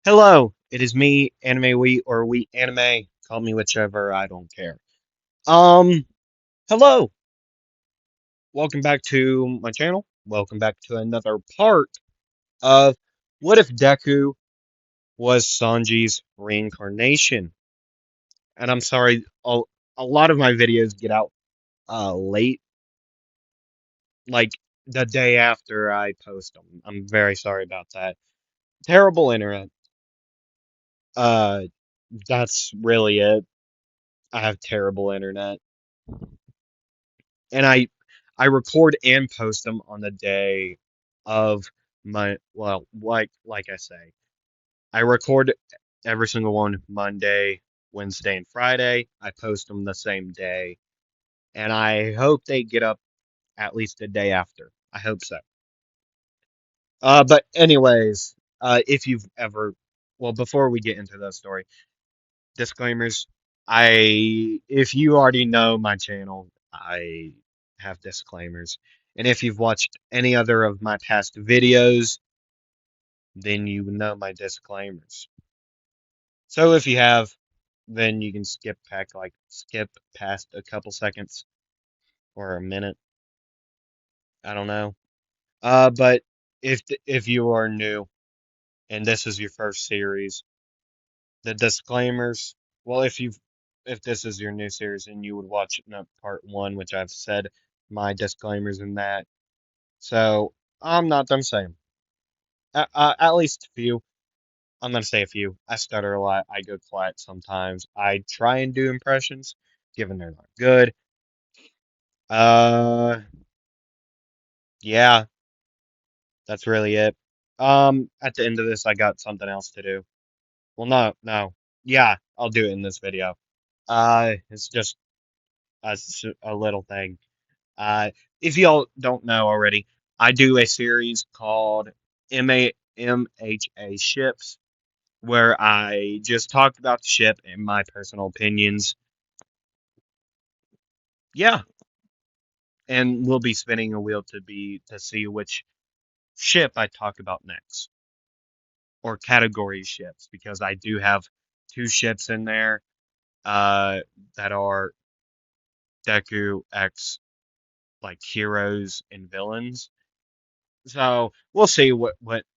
Hello, it is me, Anime We or We Anime. Call me whichever, I don't care. Um, hello. Welcome back to my channel. Welcome back to another part of What If Deku Was Sanji's Reincarnation? And I'm sorry, a lot of my videos get out late, like the day after I post them. I'm very sorry about that. Terrible internet. Uh, that's really it. I have terrible internet. And I record and post them on the day of my like I say, I record every single one Monday, Wednesday, and Friday. I post them the same day, and I hope they get up at least a day after. I hope so. But anyways, if you've ever, well, before we get into the story, disclaimers. If you already know my channel, I have disclaimers. And if you've watched any other of my past videos, then you know my disclaimers. So if you have, then you can skip past a couple seconds or a minute. I don't know. But if you are new and this is your first series, the disclaimers. Well, if this is your new series and you would watch part one, which I've said my disclaimers in that. So I'm not done saying. At least a few. I'm gonna say a few. I stutter a lot. I go quiet sometimes. I try and do impressions, given they're not good. Uh, yeah, that's really it. At the end of this, I got something else to do. Well, no. Yeah, I'll do it in this video. It's just a little thing. Uh, if y'all don't know already, I do a series called MHA Ships, where I just talk about the ship and my personal opinions. Yeah, and we'll be spinning a wheel to see which ship I talk about next, or category ships, because I do have two ships in there uh, that are Deku X, like heroes and villains. So we'll see what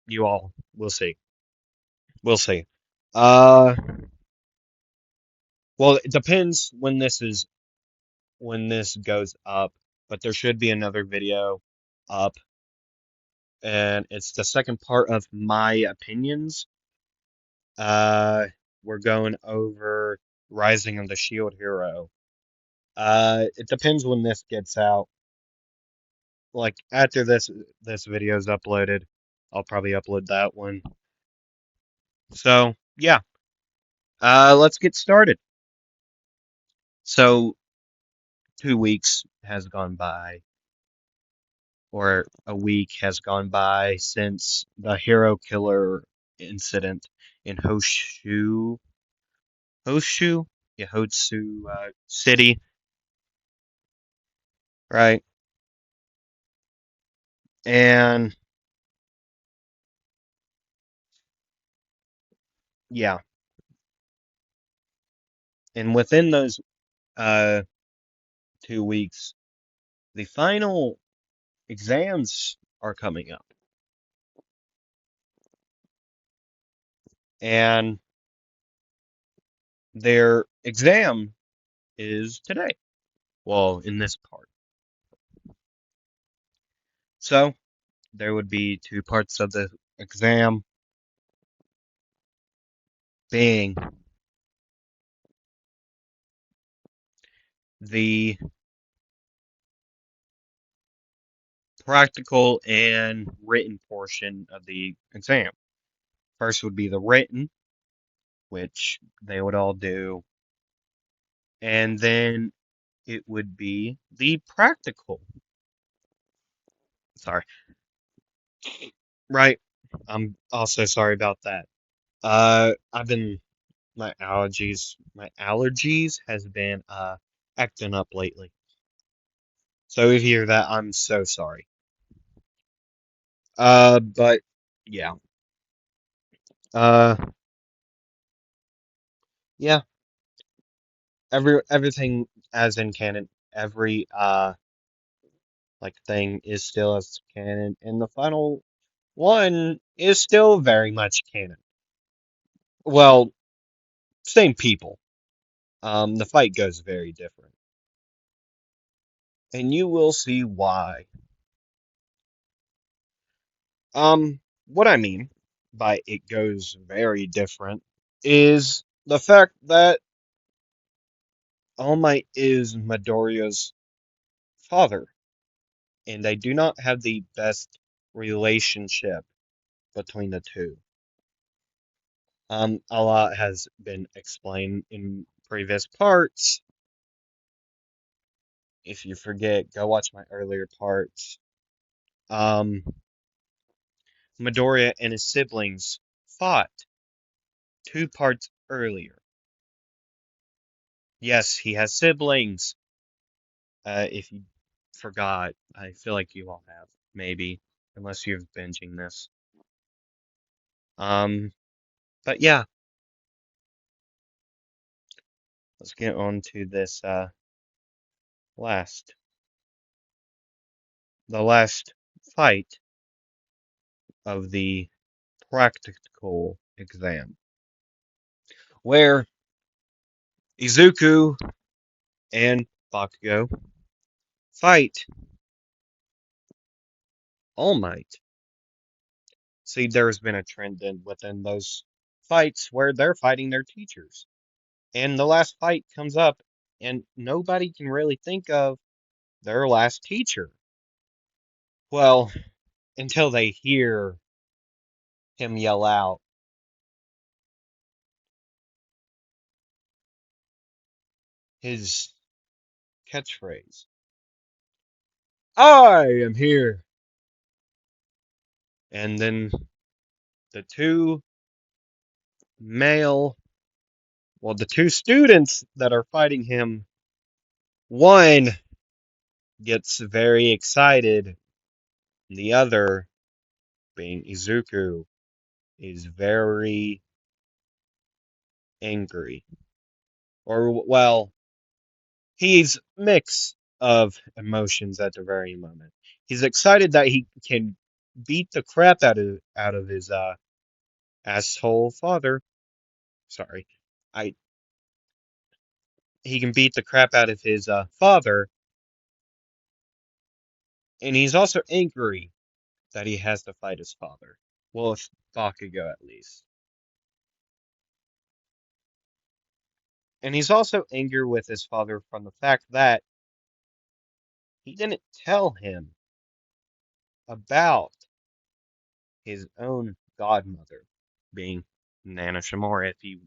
you all will see. We'll see. Uh, well, it depends when this goes up, but there should be another video up, and it's the second part of my opinions. Uh, we're going over Rising of the Shield Hero. It depends when this gets out. Like after this video is uploaded, I'll probably upload that one. So yeah, let's get started. So 2 weeks has gone by, or a week has gone by since the hero killer incident in Hoshu, yeah, Hotsu City, right? And yeah, and within those uh 2 weeks, the final exams are coming up, and their exam is today. Well, in this part, so there would be two parts of the exam being the practical and written portion of the exam. First would be the written, which they would all do, and then it would be the practical. Sorry, right? I'm also sorry about that. I've been my allergies has been acting up lately. So if you hear that, I'm so sorry. But yeah. Uh, yeah, everything as in canon, every like thing is still as canon, and the final one is still very much canon. Well, same people. The fight goes very different, and you will see why. What I mean by it goes very different is the fact that All Might is Midoriya's father, and they do not have the best relationship between the two. A lot has been explained in previous parts. If you forget, go watch my earlier parts. Um, Midoriya and his siblings fought 2 parts earlier. Yes, he has siblings. If you forgot, I feel like you all have, maybe, unless you've binging this. Um, but yeah, let's get on to this last, the last fight of the practical exam, where Izuku and Bakugo fight All Might. See, there's been a trend within those fights where they're fighting their teachers. And the last fight comes up, and nobody can really think of their last teacher. Well, until they hear him yell out his catchphrase, I am here. And then the two male, the two students that are fighting him, one gets very excited, and the other, being Izuku, is very angry. Or, well, he's mix of emotions at the very moment. He's excited that he can beat the crap out of his asshole father. Sorry. I He can beat the crap out of his father, and he's also angry that he has to fight his father. Well, if Bakugo at least. And he's also angry with his father from the fact that he didn't tell him about his own godmother being Nana Shimura. If you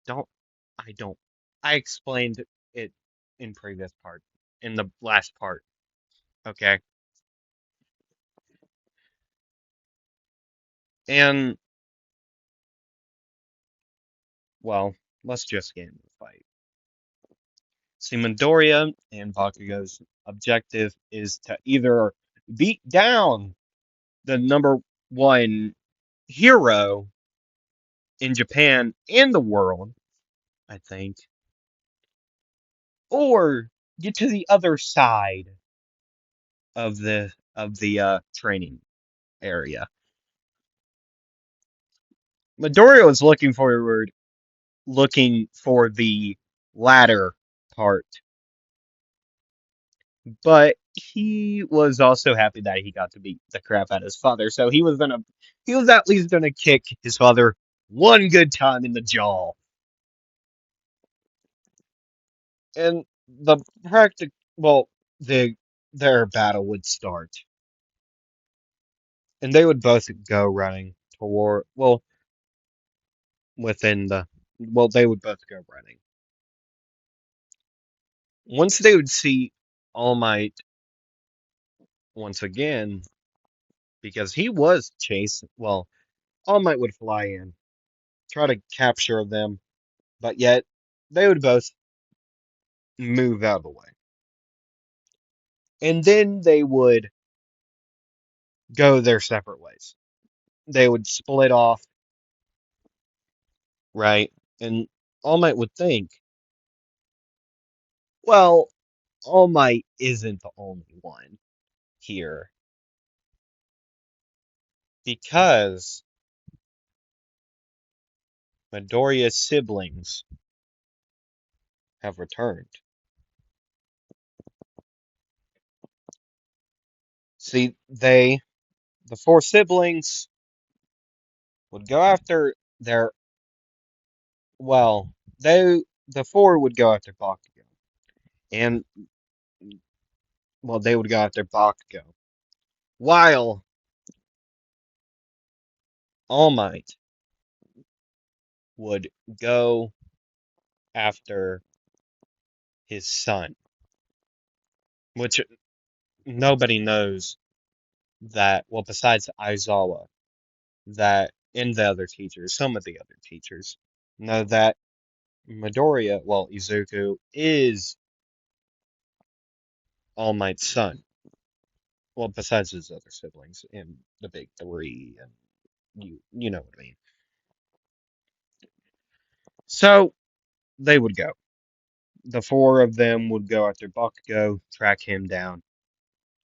don't, I don't, I explained it in previous part, in the last part. Okay. And, well, let's just get into the fight. See, Midoriya and Bakugo's objective is to either beat down the number 1 hero in Japan and the world, I think, or get to the other side of the training area. Midoriya was looking for the latter part, but he was also happy that he got to beat the crap out of his father. So he was at least gonna kick his father one good time in the jaw. And the practic well, the their battle would start, and they would both go running toward within the they would both go running. Once they would see All Might once again, because he was chasing. Well, All Might would fly in, try to capture them, but yet they would both move out of the way. And then they would go their separate ways. They would split off right? And All Might would think, well, All Might isn't the only one here because Midoriya's siblings have returned. See, the four siblings, would go after their, well, the four would go after Bakugo. And, well, they would go after Bakugo. While All Might would go after his son, which nobody knows that, well, besides Aizawa, that in the other teachers, some of the other teachers know that Midoriya, well, Izuku, is All Might's son. Well, besides his other siblings in the big three, and you know what I mean. So they would go. The four of them would go after Bakugo, track him down,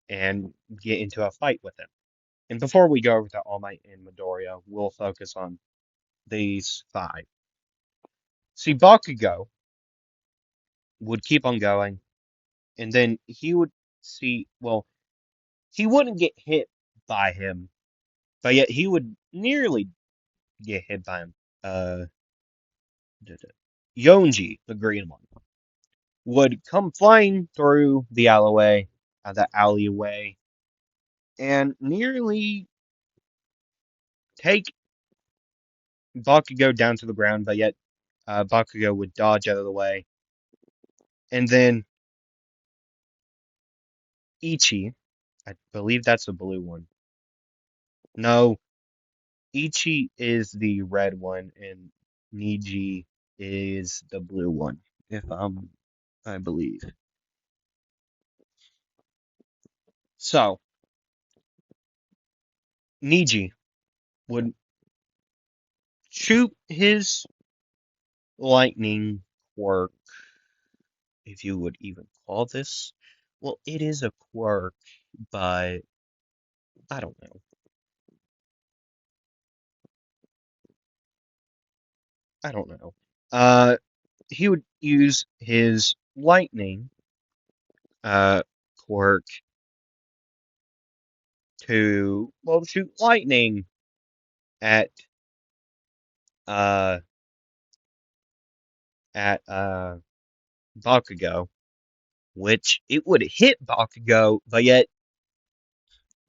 and get into a fight with him. And before we go over to All Might and Midoriya, we'll focus on these five. See, Bakugo would keep on going, and then he would see, well, he wouldn't get hit by him, but yet he would nearly get hit by him. Uh, Yonji, the green one, would come flying through the alleyway, and nearly take Bakugo down to the ground, but yet Bakugo would dodge out of the way. And then Ichi, I believe that's the blue one. No, Ichi is the red one, and Niji is the blue one, if I believe. So, Niji would shoot his lightning quirk, if you would even call this. Well, it is a quirk, but I don't know. I don't know. Uh, he would use his lightning uh quirk to, well, shoot lightning at uh at Bakugo, which it would hit Bakugo, but yet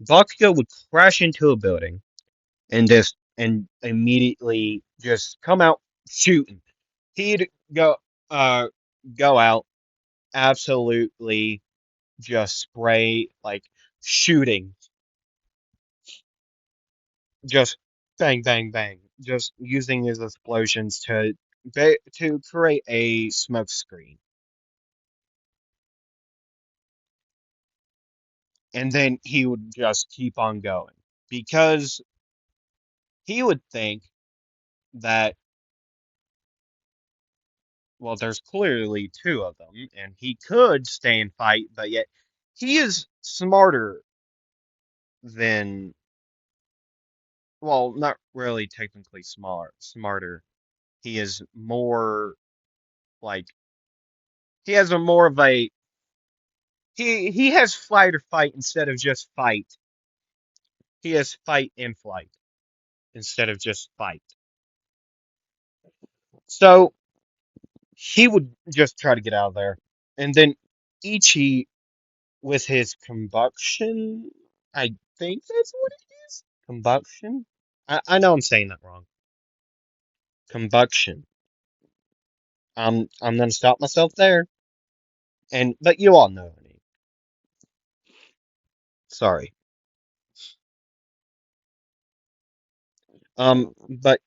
Bakugo would crash into a building and immediately just come out shooting. He'd uh go out absolutely just spray, like, shooting, just bang bang bang, just using his explosions to create a smoke screen. And then he would just keep on going because he would think that, well, there's clearly two of them, and he could stay and fight, but yet he is smarter than, well, not really technically smarter. He is more, like, he has a more of a, he has flight or fight instead of just fight. He has fight and flight instead of just fight. So he would just try to get out of there. And then Ichi, with his combustion, I think that's what it is. Combustion? I know I'm saying that wrong. Combustion. I'm gonna stop myself there. But you all know what I mean. Sorry. But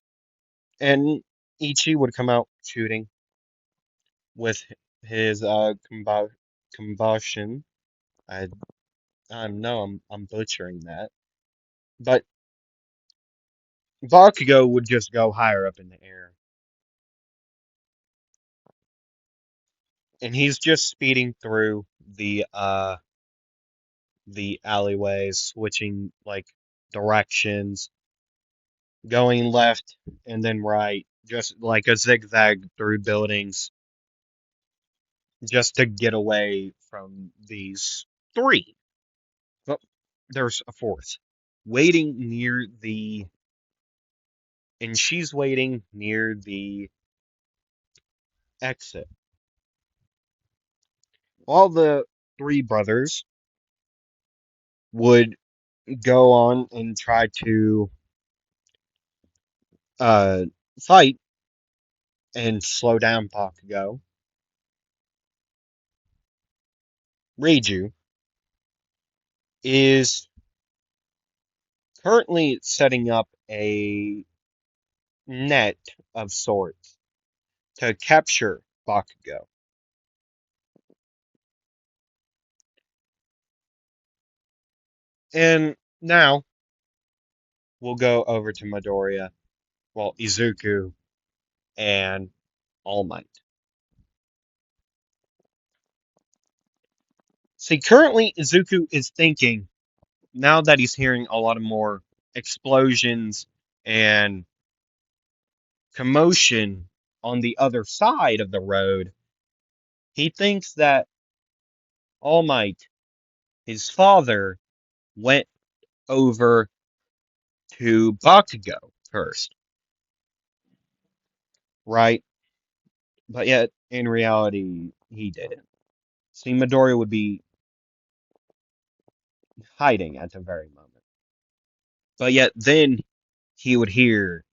and Ichi would come out shooting with his combustion. I I know I'm butchering that. But Bakugo would just go higher up in the air. and he's just speeding through the alleyways, switching like directions, going left and then right, just like a zigzag through buildings, just to get away from these three. Well, there's a fourth waiting near the, and she's waiting near the exit. All the three brothers would go on and try to uh, fight and slow down Bakugo. Reiju is currently setting up a net of sorts to capture Bakugo. And now we'll go over to Midoriya, well, Izuku, and All Might. See, currently Izuku is thinking, now that he's hearing a lot of more explosions and commotion on the other side of the road, he thinks that All Might, his father, went over to Bakugo first, right? But yet, in reality, he didn't. See, Midoriya would be hiding at the very moment. But yet, then he would hear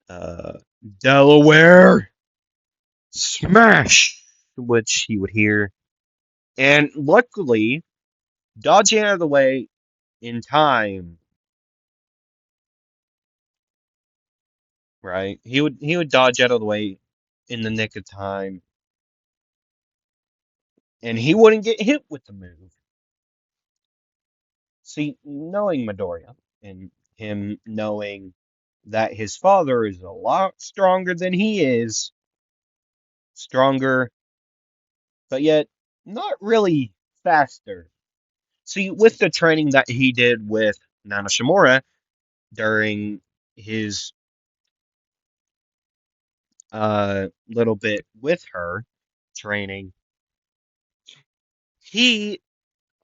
uh, Delaware smash, which he would hear. And luckily, dodging out of the way in time, right? He would dodge out of the way in the nick of time, and he wouldn't get hit with the move. See, knowing Midoriya and him knowing that his father is a lot stronger than he is, stronger, but yet not really faster. See, with the training that he did with Nanoshimura during his little bit with her training, he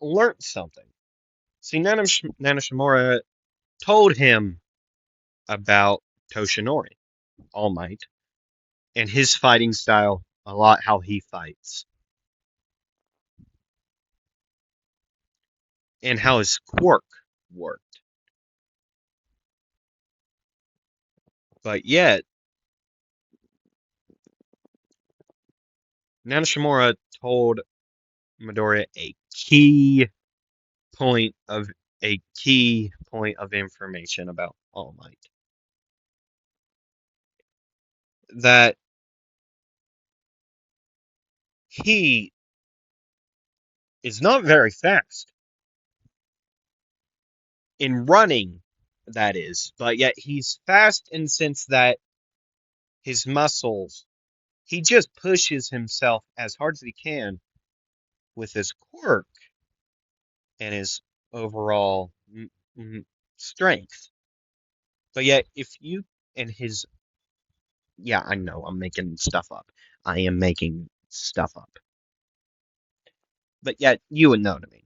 learned something. See, Nanoshimura told him about Toshinori, All Might, and his fighting style, a lot how he fights, and how his quirk worked. But yet, Nanoshimura told Midoriya a key point of information about All Might. That he is not very fast in running, that is, but yet he's fast in the sense that his muscles, he just pushes himself as hard as he can with his quirk and his overall strength. But yet, if you and his, yeah, I know I'm making stuff up. I am making stuff up. But yet, you would know what I mean.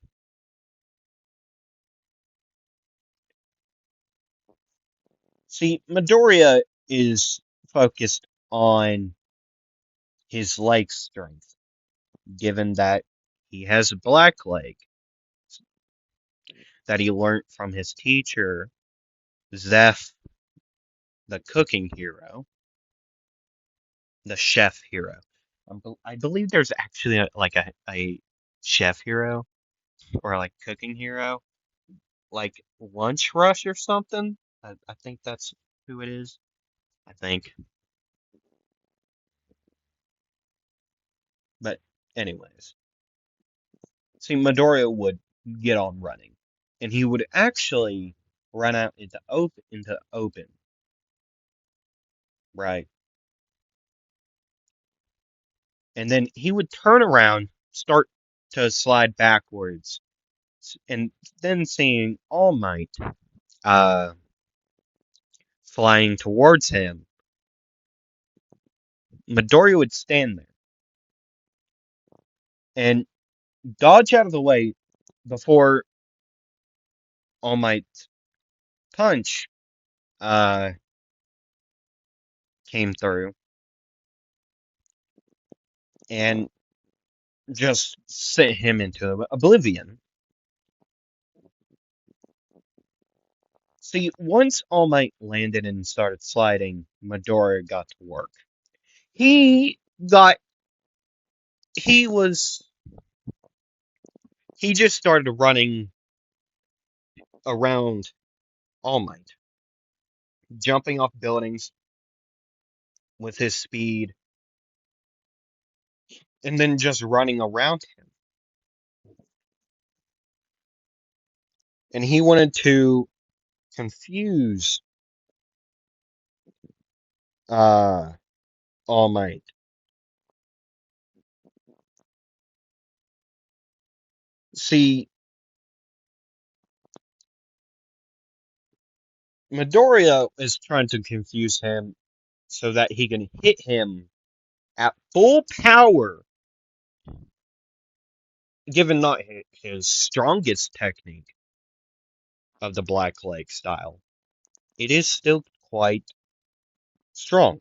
See, Midoriya is focused on his leg strength, given that he has a black leg that he learned from his teacher, Zeph, the cooking hero, the chef hero. I believe there's actually a chef hero or like cooking hero, like Lunch Rush or something. I think that's who it is. I think. But anyways, see, Midoriya would get on running, and he would actually run out into open, right? and then he would turn around, start to slide backwards, and then seeing All Might uh, flying towards him, Midoriya would stand there and dodge out of the way before All Might's punch uh, came through and just sent him into oblivion. See, once All Might landed and started sliding, Midoriya got to work. He got he was he just started running around All Might, jumping off buildings with his speed, and then just running around him. And he wanted to confuse uh, All Might. See, Midoriya is trying to confuse him so that he can hit him at full power, given not his strongest technique of the Black Lake style. It is still quite strong.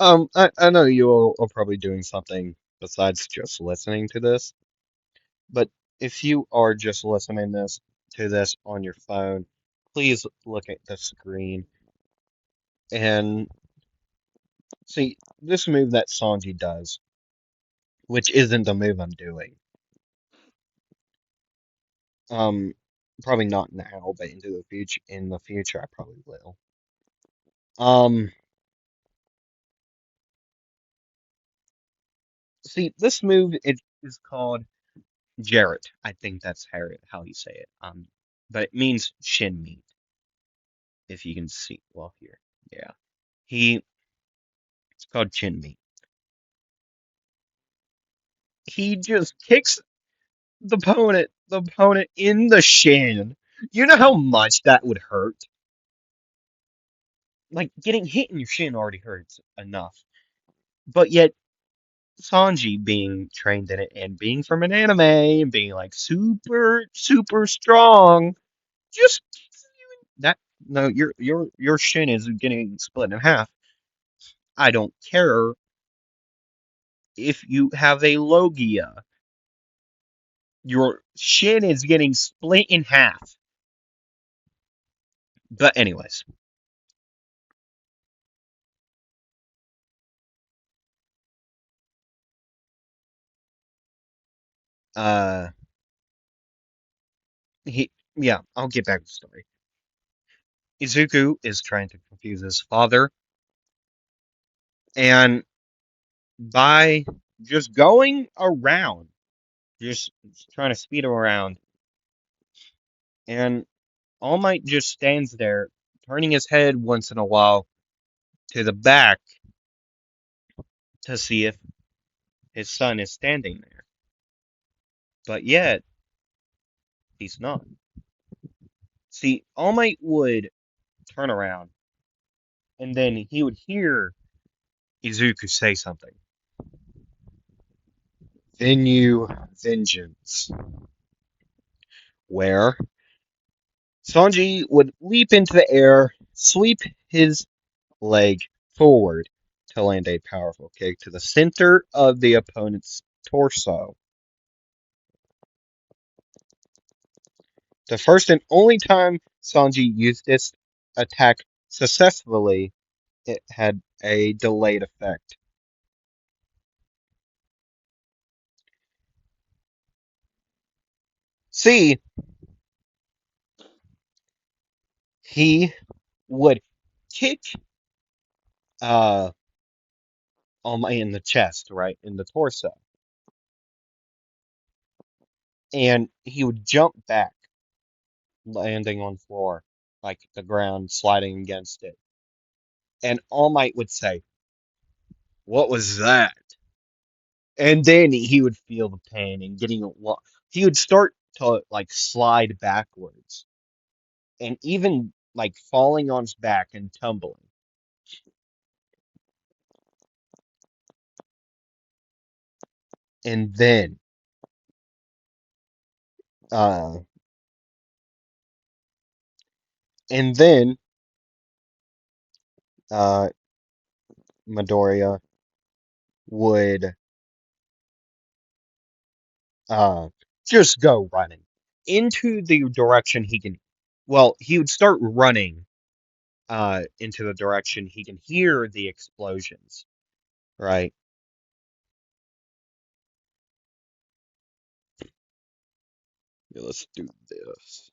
I know you all are probably doing something besides just listening to this, but if you are just listening to this on your phone, please look at the screen and see this move that Sanji does, which isn't the move I'm doing. Um, Probably not now, but into the future. In the future, I probably will. Um, See, this move it is called Jarrett. I think that's how you say it. But it means shin meat, if you can see well here. Yeah, he it's called chin meat. He just kicks the opponent in the shin. You know how much that would hurt? Like getting hit in your shin already hurts enough. But yet Sanji being trained in it and being from an anime and being like super, super strong, just that no, your shin is getting split in half. I don't care if you have a logia. Your shin is getting split in half. But anyways, uh yeah, I'll get back to the story. Izuku is trying to confuse his father, and by just going around, just trying to speed him around, and All Might just stands there, turning his head once in a while to the back to see if his son is standing there. But yet, he's not. See, All Might would turn around, and then he would hear Izuku say something. Venue Vengeance. Where Sanji would leap into the air, sweep his leg forward to land a powerful kick to the center of the opponent's torso. The first and only time Sanji used this attack successfully, it had a delayed effect. See, he would kick uh in the chest, right? In the torso. and he would jump back, landing on floor, like the ground sliding against it. And All Might would say, "What was that?" And then he would feel the pain and he would start to like slide backwards and even like falling on his back and tumbling. And then uh and then uh Midoriya would uh just go running into the direction he can he would start running into the direction he can hear the explosions, right? Yeah, let's do this.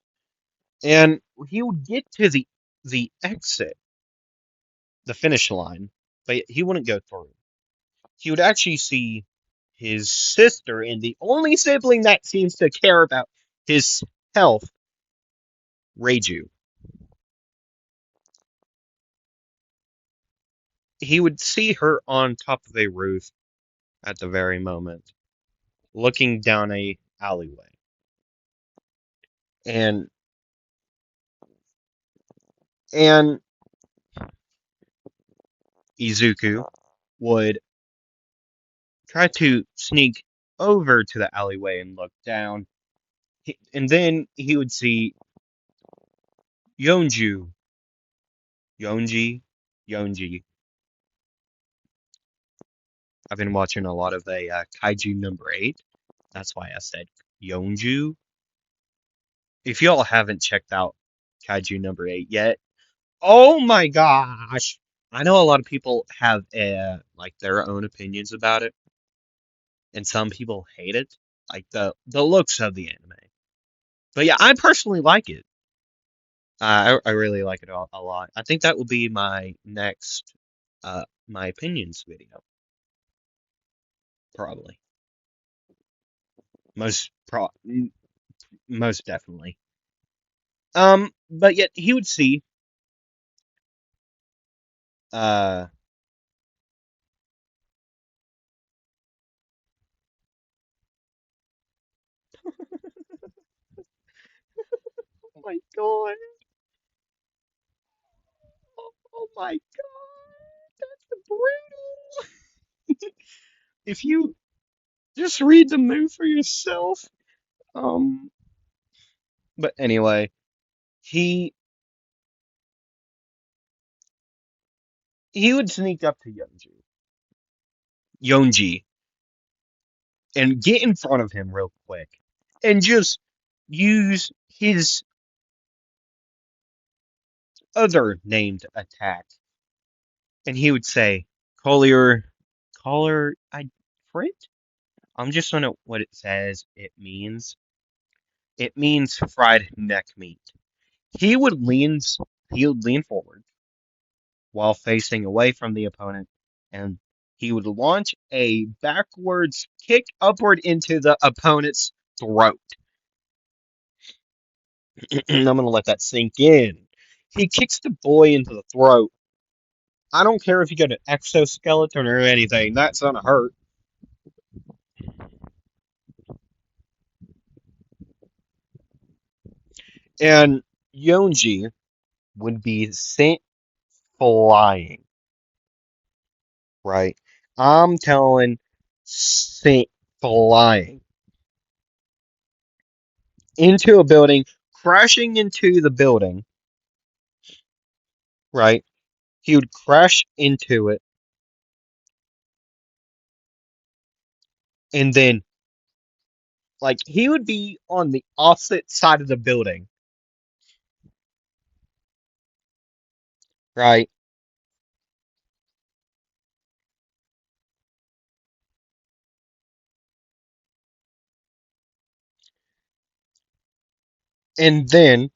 And he would get to the exit, the finish line, but he wouldn't go through. He would actually see his sister and the only sibling that seems to care about his health, Reiju. He would see her on top of a roof at the very moment, looking down a alleyway. And and Izuku would try to sneak over to the alleyway and look down. And then he would see Yonju, Yonji, Yonji. I've been watching a lot of Kaiju number 8. That's why I said Yonju. If y'all haven't checked out Kaiju number 8 yet, oh my gosh! I know a lot of people have like their own opinions about it, and some people hate it, like the looks of the anime. But yeah, I personally like it. I really like it a lot. I think that will be my next my opinions video, probably. Most definitely. But yet he would see uh oh my god. Oh my god, that's brutal. If you just read the move for yourself. Um but anyway, he he would sneak up to Yonji and get in front of him real quick and just use his other named attack. And he would say, Collier, I Frit? I'm just on what it says it means. It means fried neck meat. He would lean, he would lean forward while facing away from the opponent, and he would launch a backwards kick upward into the opponent's throat. I'm gonna let that sink in. He kicks the boy into the throat. I don't care if you got an exoskeleton or anything, that's gonna hurt. And Yonji would be sent flying, right? I'm telling sent flying into a building, crashing into the building, right? He would crash into it, and then, like, he would be on the opposite side of the building, right? And then,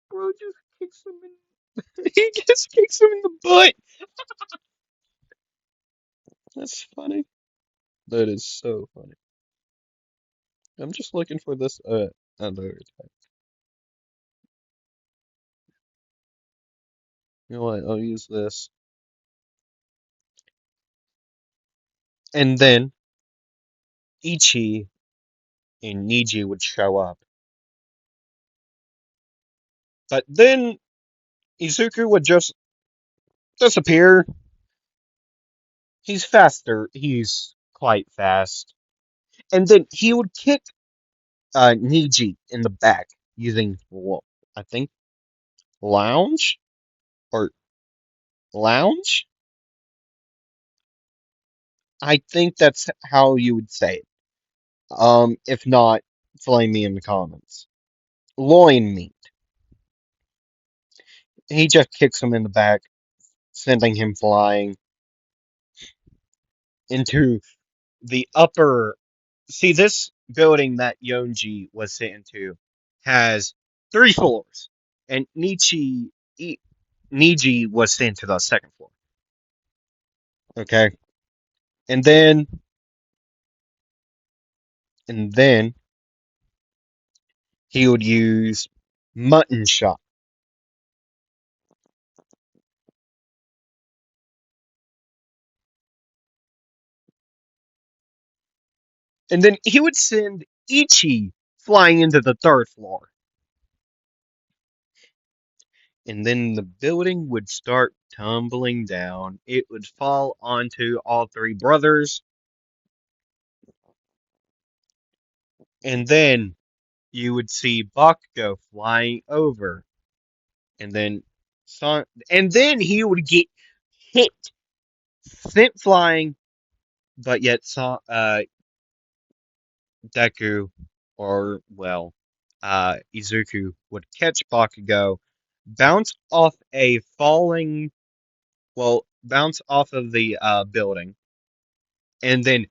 bro just kicks him in, he just kicks him in the butt. That's funny. That is so funny. I'm just looking for this other type. You know what? I'll use this. And then Ichi and Niji would show up. But then Izuku would just disappear. He's faster. He's quite fast. And then he would kick Niji in the back using, well, I think, lounge or lounge. I think that's how you would say it. If not, flame me in the comments. Loin meat. He just kicks him in the back, sending him flying into the upper. See, this building that Yonji was sent into has 3 floors, and Niji was sent to the second floor. Okay, and then and then he would use mutton shot, and then he would send Ichi flying into the third floor, and then the building would start tumbling down. It would fall onto all three brothers, and then you would see Bakugo flying over, and then and then he would get hit, sent flying, but yet Deku, or well, Izuku would catch Bakugo, bounce off a falling, well, bounce off of the building, and then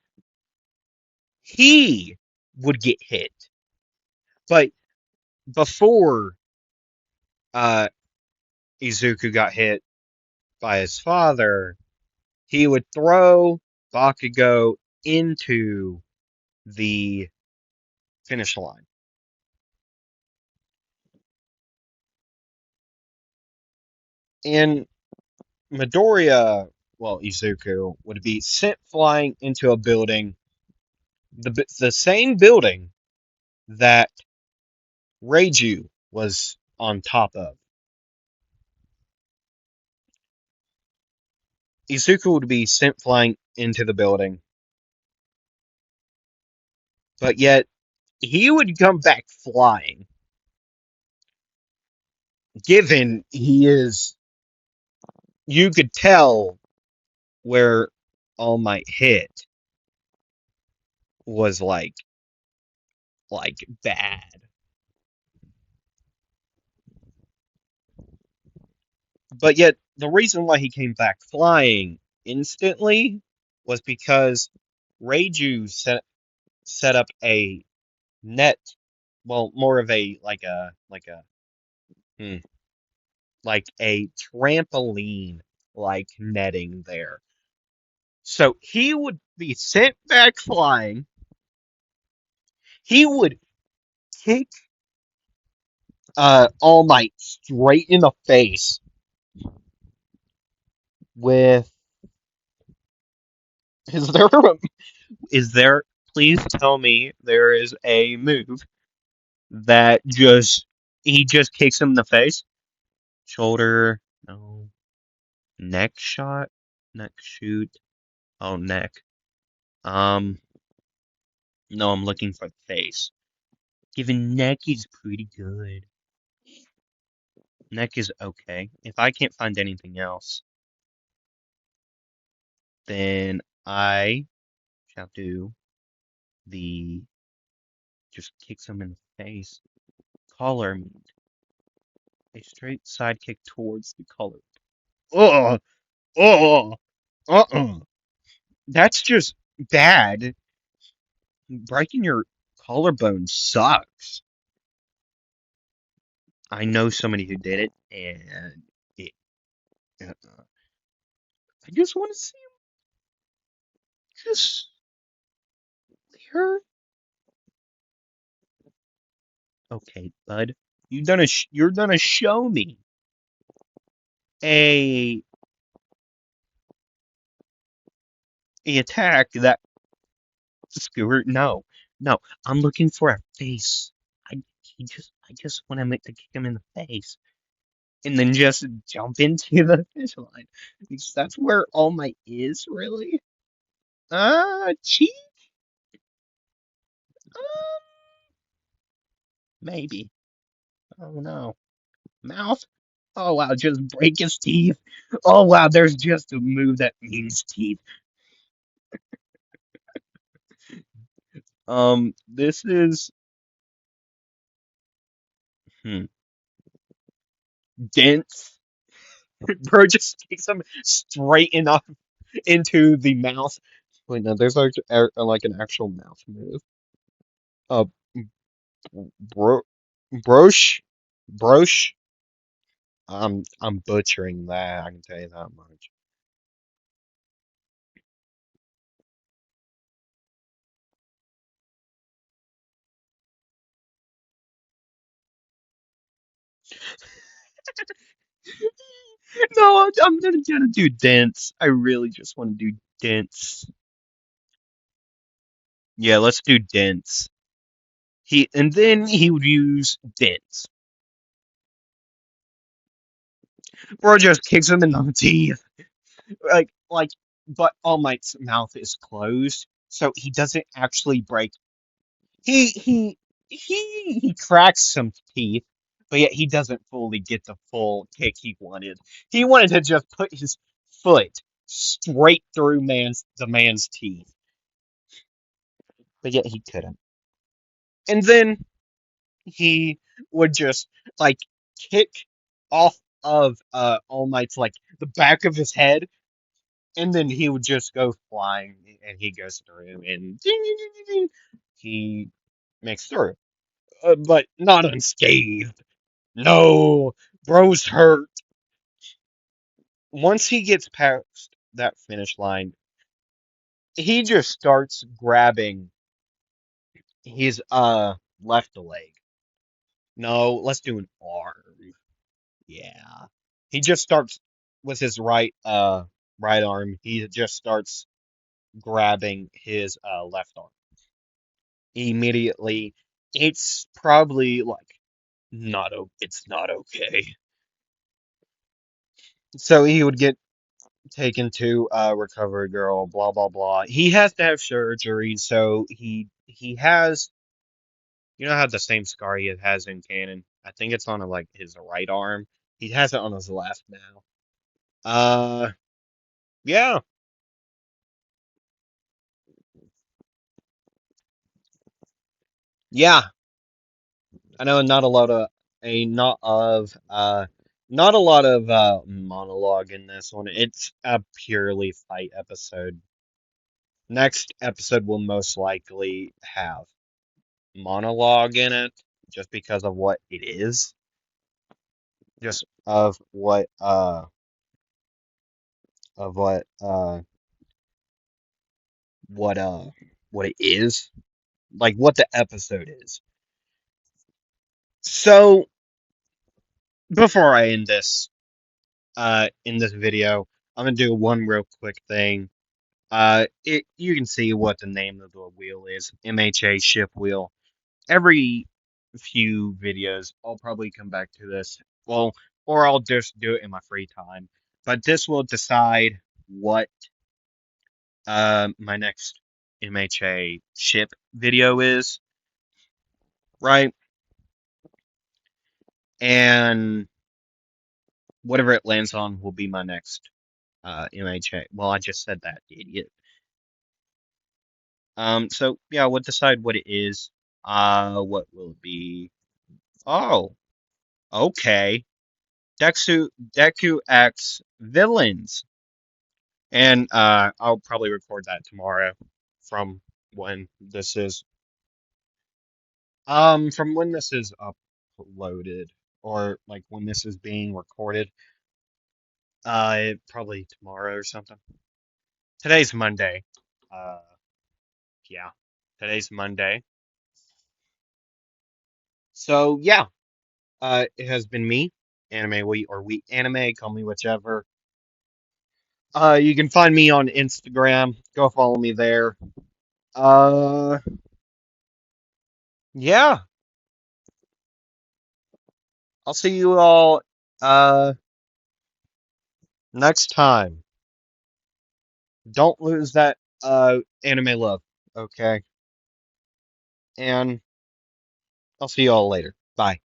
he would get hit. But before uh, Izuku got hit by his father, he would throw Bakugo into the finish line. And Midoriya, well, Izuku, would be sent flying into a building, the same building that Reiju was on top of. Izuku would be sent flying into the building, but yet he would come back flying, given he is, you could tell where All Might hit was like bad. But yet the reason why he came back flying instantly was because Reiju set up a net, well, more of a hmm, like a trampoline like netting there. So he would be sent back flying. He would kick All Might straight in the face with, is there is there, please tell me there is a move that just, he just kicks him in the face? Shoulder, no. Neck shot? Neck shoot? Oh, neck. Um, no, I'm looking for the face. Given neck is pretty good. Neck is okay. If I can't find anything else, then I shall do the, just kicks him in the face. Collar meat. A straight side kick towards the collar. Oh, oh, uh-uh. That's just bad. Breaking your collarbone sucks. I know somebody who did it, and it. I just want to see. Just here. Okay, bud. You're gonna show me a attack that skewer. No, no. I'm looking for a face. I just want to make to kick him in the face and then just jump into the finish line. Because that's where All Might is, really. Cheek? Maybe. Oh no. Mouth? Oh wow, just break his teeth. Oh wow, there's just a move that means teeth. This is hmm, dense. Bro just kicks him straight enough into the mouth. Wait, no, there's like an actual mouth move. Uh, bro, broche, broche. I'm butchering that. I can tell you that much. No, I'm gonna do dense. I really just want to do dense. Yeah, let's do dense. And then he would use dense. Bro just kicks him in the teeth. Like, but All Might's mouth is closed, so he doesn't actually break. He cracks some teeth, but yet he doesn't fully get the full kick he wanted. He wanted to just put his foot straight through the man's teeth, but yet he couldn't. And then he would just like kick off of All Might's like the back of his head, and then he would just go flying, and he goes through, and ding, ding, ding, ding, ding, he makes through, but not unscathed. No, bro's hurt. Once he gets past that finish line, he just starts grabbing his left leg. No, let's do an arm. Yeah. He just starts with his right arm. He just starts grabbing his left arm. Immediately, it's probably like it's not okay. So he would get taken to recovery girl, blah blah blah. He has to have surgery, so he has, you know, how the same scar he has in canon. I think it's on like his right arm. He has it on his left now. Yeah, yeah. I know not a lot of a not a lot of monologue in this one. It's a purely fight episode. Next episode will most likely have monologue in it just because of what it is. Just of what what it is. Like what the episode is. So before I end this in this video, I'm gonna do one real quick thing. You can see what the name of the wheel is, MHA ship wheel. Every few videos, I'll probably come back to this. Well, or I'll just do it in my free time. But this will decide what my next MHA ship video is, right? And whatever it lands on will be my next MHA. Well, I just said that, idiot. So yeah, we'll decide what it is. What will it be? Oh, okay. Deku X villains, and I'll probably record that tomorrow. From when this is from when this is uploaded, or like when this is being recorded. Probably tomorrow or something. Today's Monday. Yeah, today's Monday. So yeah, it has been me, Anime We or We Anime, call me whichever. You can find me on Instagram. Go follow me there. Uh, yeah, I'll see you all next time. Don't lose that anime love, okay? And I'll see you all later.